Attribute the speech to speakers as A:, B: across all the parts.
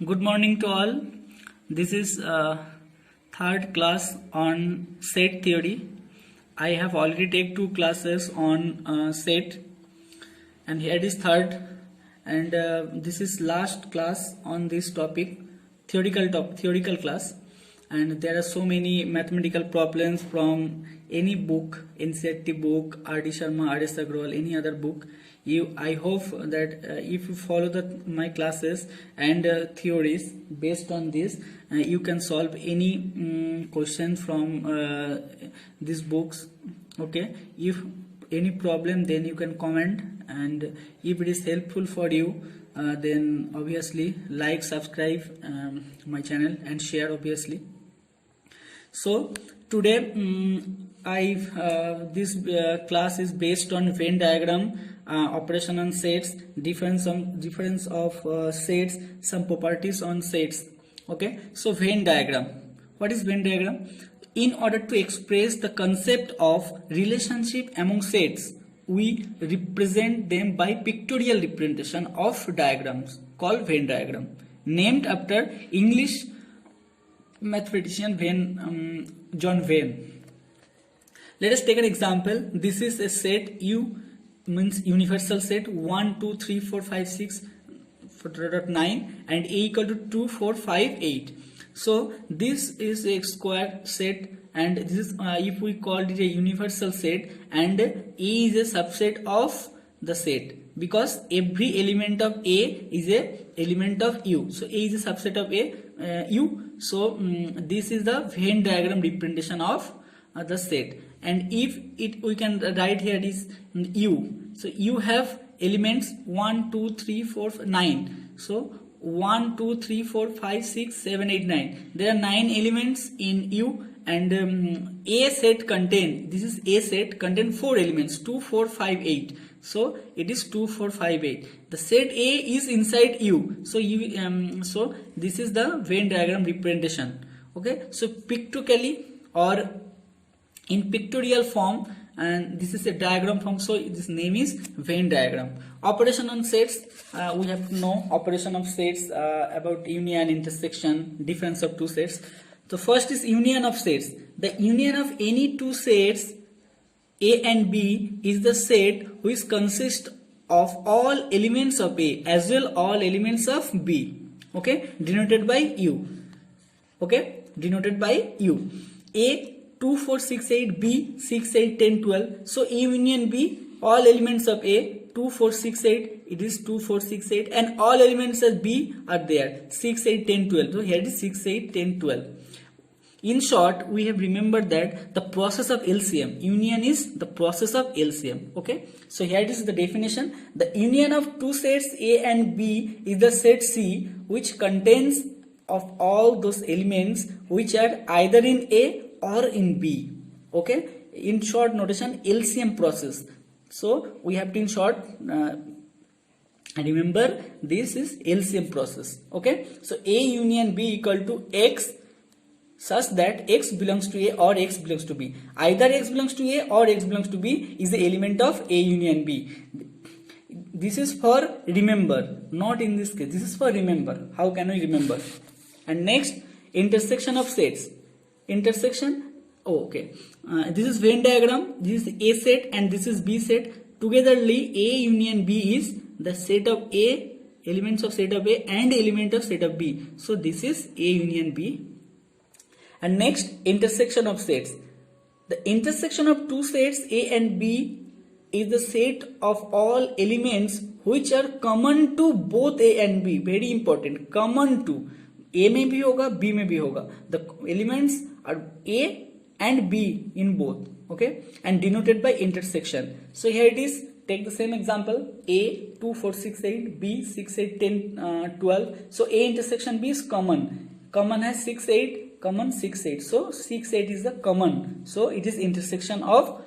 A: Good morning to all. This is third class on set theory. I have already taken 2 classes on set, and here is third, and this is last class on this topic, theoretical class. And there are so many mathematical problems from any book, NCERT book, R.D. Sharma, R.S. Agrawal, any other book. I hope that if you follow my classes and theories based on this, you can solve any question from these books. Okay, if any problem, then you can comment, and if it is helpful for you, then obviously like, subscribe my channel and share obviously. So today this class is based on Venn diagram, operation on sets, difference of sets, some properties on sets. Okay, so Venn diagram. What is Venn diagram? In order to express the concept of relationship among sets, we represent them by pictorial representation of diagrams called Venn diagram, named after English mathematician John Venn. Let us take an example. This is a set U, means universal set 1, 2, 3, 4, 5, 6, 9, and A equal to 2, 4, 5, 8. So this is a square set, and this is if we call it a universal set, and A is a subset of the set, because every element of A is a element of U. So A is a subset of U. So this is the Venn diagram representation of the set. And if we can write here is U. So you have elements 1, 2, 3, 4, 9. So 1, 2, 3, 4, 5, 6, 7, 8, 9. There are 9 elements in U, and A set contain, this is A set contain 4 elements, 2, 4, 5, 8. So it is 2, 4, 5, 8. The set A is inside U. So so this is the Venn diagram representation. Okay, so pictorially or in pictorial form, and this is a diagram form, so this name is Venn diagram. Operation on sets, we have to know operation of sets, about union, intersection, difference of two sets. So first is union of sets. The union of any two sets A and B is the set which consists of all elements of A as well all elements of B. Okay, denoted by U. Okay, denoted by U. A 2, 4, 6, 8, B 6, 8, 10, 12. So A union B, all elements of A 2, 4, 6, 8, it is 2, 4, 6, 8, and all elements of B are there 6, 8, 10, 12. So here it is 6, 8, 10, 12. In short, we have remembered that the process of LCM, union is the process of LCM. Okay, so here it is the definition. The union of two sets A and B is the set C, which contains of all those elements which are either in A or in B. Okay, in short notation, LCM process. So we have to in short remember this is LCM process. Okay, so A union B equal to X, such that X belongs to A or X belongs to B. Either X belongs to A or X belongs to B is the element of A union B. This is for remember, not in this case. This is for remember. How can we remember? And next, intersection of sets. Intersection. Oh, okay. This is Venn diagram. This is A set and this is B set. Togetherly, A union B is the set of A, elements of set of A and element of set of B. So this is A union B. And next, intersection of sets. The intersection of two sets A and B is the set of all elements which are common to both A and B. Very important. Common to. A में भी होगा, B में भी होगा. The elements are A and B in both. Okay, and denoted by intersection. So here it is. Take the same example. A 2, 4, 6, 8. B 6, 8, 10, 12. So A intersection B is common. Common has 6, 8. Common 6, 8. So 6, 8 is the common. So it is intersection of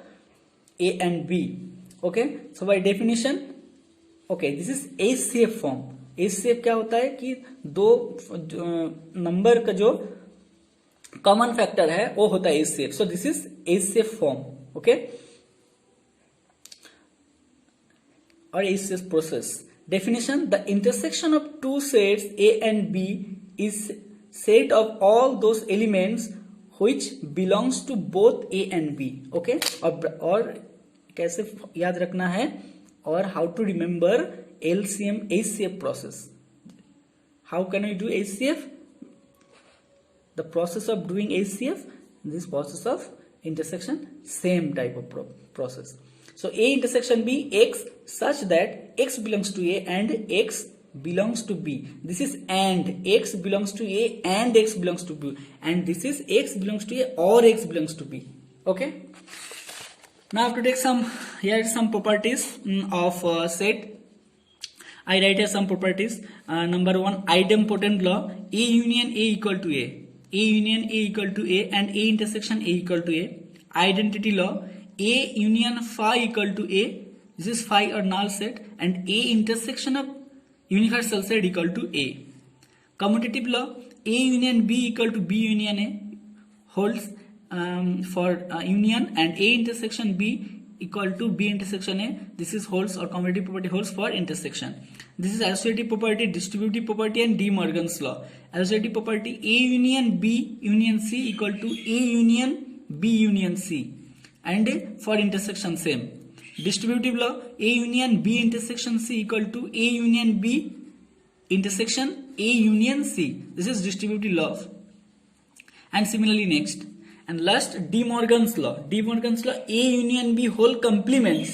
A: A and B. Okay. So by definition, okay, this is HCF form. HCF क्या होता है कि दो number का जो common factor है वो होता है HCF. So this is HCF form. Okay. Or HCF process. Definition: the intersection of two sets A and B is set of all those elements which belongs to both A and B. Okay, और कैसे याद रखना है, और how to remember LCM HCF process. How can we do HCF? The process of doing HCF, this process of intersection, same type of process. So A intersection B, X such that X belongs to A and X belongs to B. This is and X belongs to A and X belongs to B, and this is X belongs to A or X belongs to B. Okay. Now I have to take some, here are some properties of set. I write here some properties. Number one, idempotent law: A union A equal to A. A union A equal to A and A intersection A equal to A. Identity law: A union phi equal to A. This is phi or null set, and A intersection of universal set equal to A. Commutative law: A union B equal to B union A holds for union, and A intersection B equal to B intersection A. This is holds, or commutative property holds for intersection. This is associative property, distributive property, and De Morgan's law. Associative property: A union B union C equal to A union B union C, and for intersection same. Distributive law: A union B intersection C equal to A union B intersection A union C. This is distributive law. And similarly next, and last, De Morgan's law. De Morgan's law: A union B whole complement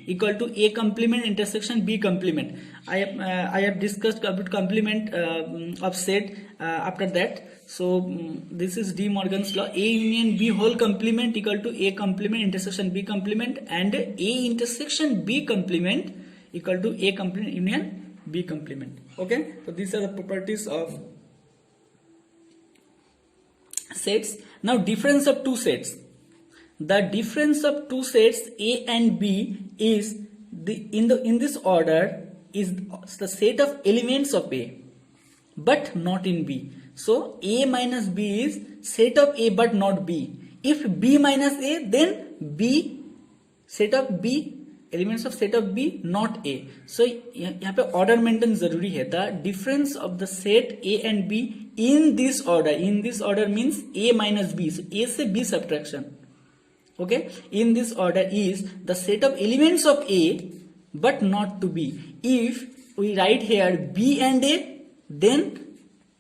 A: equal to A complement intersection B complement. I have discussed about complement of set after that. So this is De Morgan's law: A union B whole complement equal to A complement intersection B complement, and A intersection B complement equal to A complement union B complement. Okay, so these are the properties of sets. Now difference of two sets. The difference of two sets A and B is in this order is the set of elements of A, but not in B. So A minus B is set of A but not B. If B minus A, then B set of B, elements of set of B, not A. So यहाँ पे order maintain जरूरी है. The difference of the set A and B in this order means A minus B. So A से B subtraction. Okay, in this order is the set of elements of A but not to B. If we write here B and A, then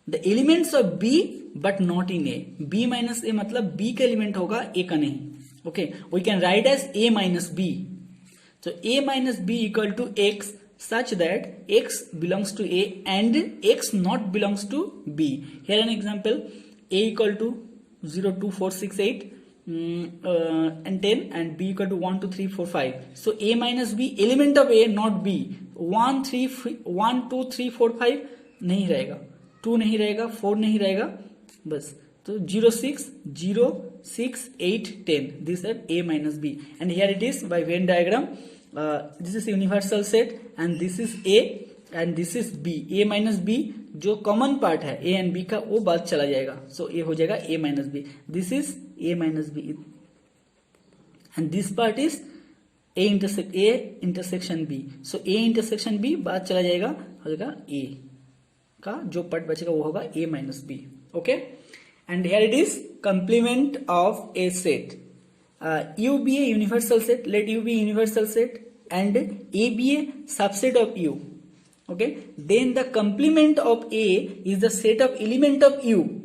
A: the elements of B but not in A. B minus A मतलब B का element होगा A का नहीं. Okay, we can write as A minus B. So A minus B equal to X such that X belongs to A and X not belongs to B. Here an example: A equal to 0, 2, 4, 6, 8 and 10, and B equal to 1, 2, 3, 4, 5. So A minus B element of A not B. 1, 2, 3, 4, 5 नहीं रहेगा, 2 नहीं रहेगा, 4 नहीं रहेगा, बस. तो 0, 6, 0, 6, 8, 10. These are A minus B, and here it is by Venn diagram. This is universal set, and this is A and this is B. A minus B जो common part है A and B का, वो बात चला जाएगा. So A हो जाएगा A minus B. This is A minus B, and this part is A intersection B. So A intersection B बात चला जाएगा, हो जाएगा A का जो पार्ट बचेगा वो होगा A minus B. Okay, and here it is complement of a set. U be a universal set. Let U be universal set and A be a subset of U. Okay, then the complement of A is the set of element of U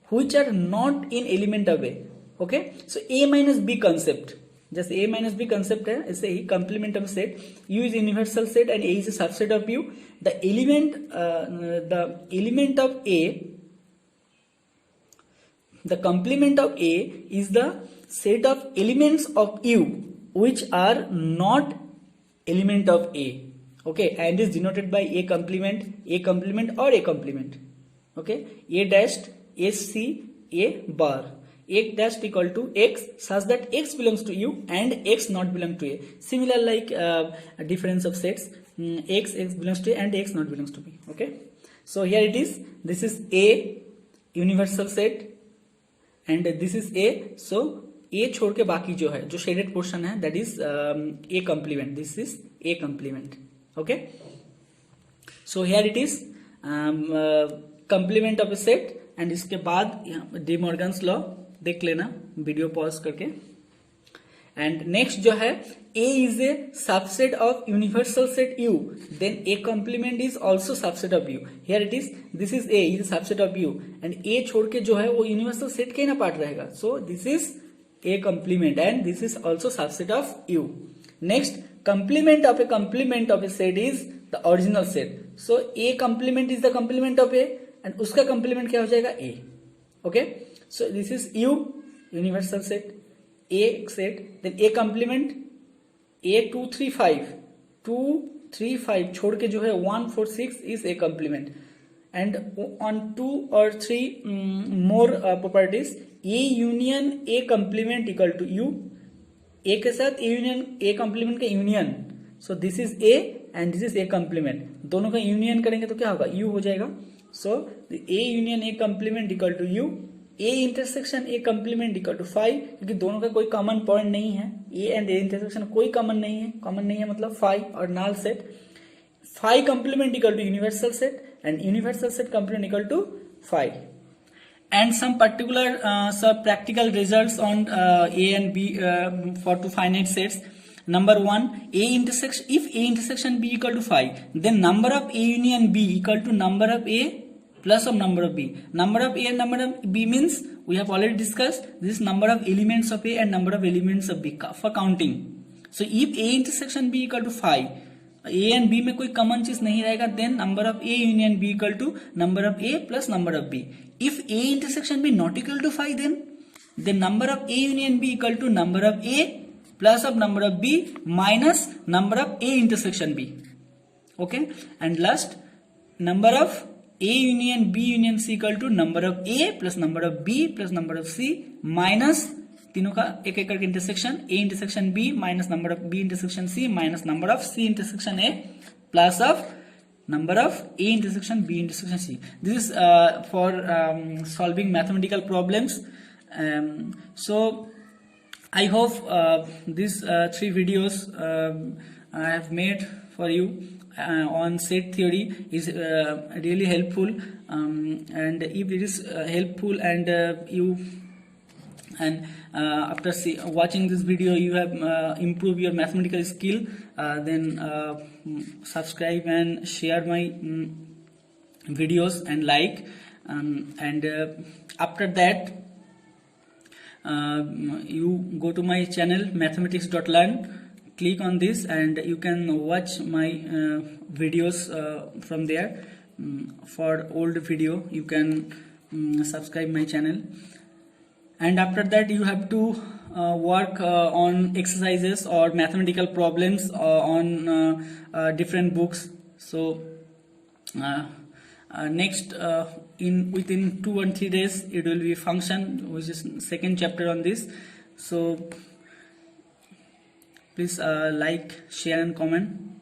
A: which are not in element of A. Okay, so A minus B concept, just A minus B concept है, ऐसे ही complement of set. U is universal set and A is a subset of U. The element of A, the complement of A is the set of elements of U which are not element of A. Okay, and is denoted by A complement or A complement. Okay, A dashed, SC, A bar. A dashed equal to X such that X belongs to U and X not belong to A. Similar like difference of sets, X belongs to A and X not belongs to B. Okay, so here it is. This is A universal set and this is A. So A छोड़ के बाकी जो है, जो shaded portion है, that is A complement. This is A complement. Okay, so here it is complement of a set. And इसके बाद D Morgan's law देख लेना वीडियो पॉज करके. एंड नेक्स्ट जो है, A is a subset of universal set U, then A complement is also subset of U. Here it is, this is A is a subset of U, and A छोड़ के जो है वो universal set के ना part रहेगा. So this is A complement and this is also subset of U. Next, complement of a set is the original set. So A complement is the complement of A and उसका complement क्या हो जाएगा A. Okay, so this is U universal set, A set, then A complement A235 छोड़ के जो है 146 is A complement. And on 2 or 3 more properties, A union A complement equal to U. A के साथ A union A complement का union. So this is A and this is A complement. दोनों का union करेंगे तो क्या होगा, U हो जाएगा. So the A union A complement equal to U. A intersection A complement equal to 5, क्योंकि दोनों का कोई कॉमन पॉइंट नहीं है. A एंड A इंटरसेक्शन कोई कॉमन नहीं है मतलब 5 और null set. 5 complement equal to universal set and universal set complement equal to 5. And some particular some practical results on A and B for two finite sets. Number 1, A intersection, if A intersection B equal to 5, then number of A union B equal to number of A plus of number of B. Number of A and number of B means we have already discussed, this is number of elements of A and number of elements of B for counting. So if A intersection B equal to 5, A and B में कोई common चीज नहीं रहेगा, then number of A union B equal to number of A plus number of B. If A intersection B not equal to 5, then number of A union B equal to number of A plus of number of B minus number of A intersection B. Okay, and last, number of A union B union C equal to number of A plus number of B plus number of C minus तीनों का एक एक करके intersection, A intersection B minus number of B intersection C minus number of C intersection A plus of number of A intersection B intersection C. This is for solving mathematical problems. So I hope these 3 videos I have made for you on set theory is really helpful, and if it is helpful and you and after watching this video you have improved your mathematical skill, then subscribe and share my videos and like, and after that you go to my channel mathematics.learn, click on this and you can watch my videos from there. For old video you can subscribe my channel, and after that you have to work on exercises or mathematical problems on different books. So next within 2 or 3 days it will be function, which is second chapter on this. So please like, share and comment.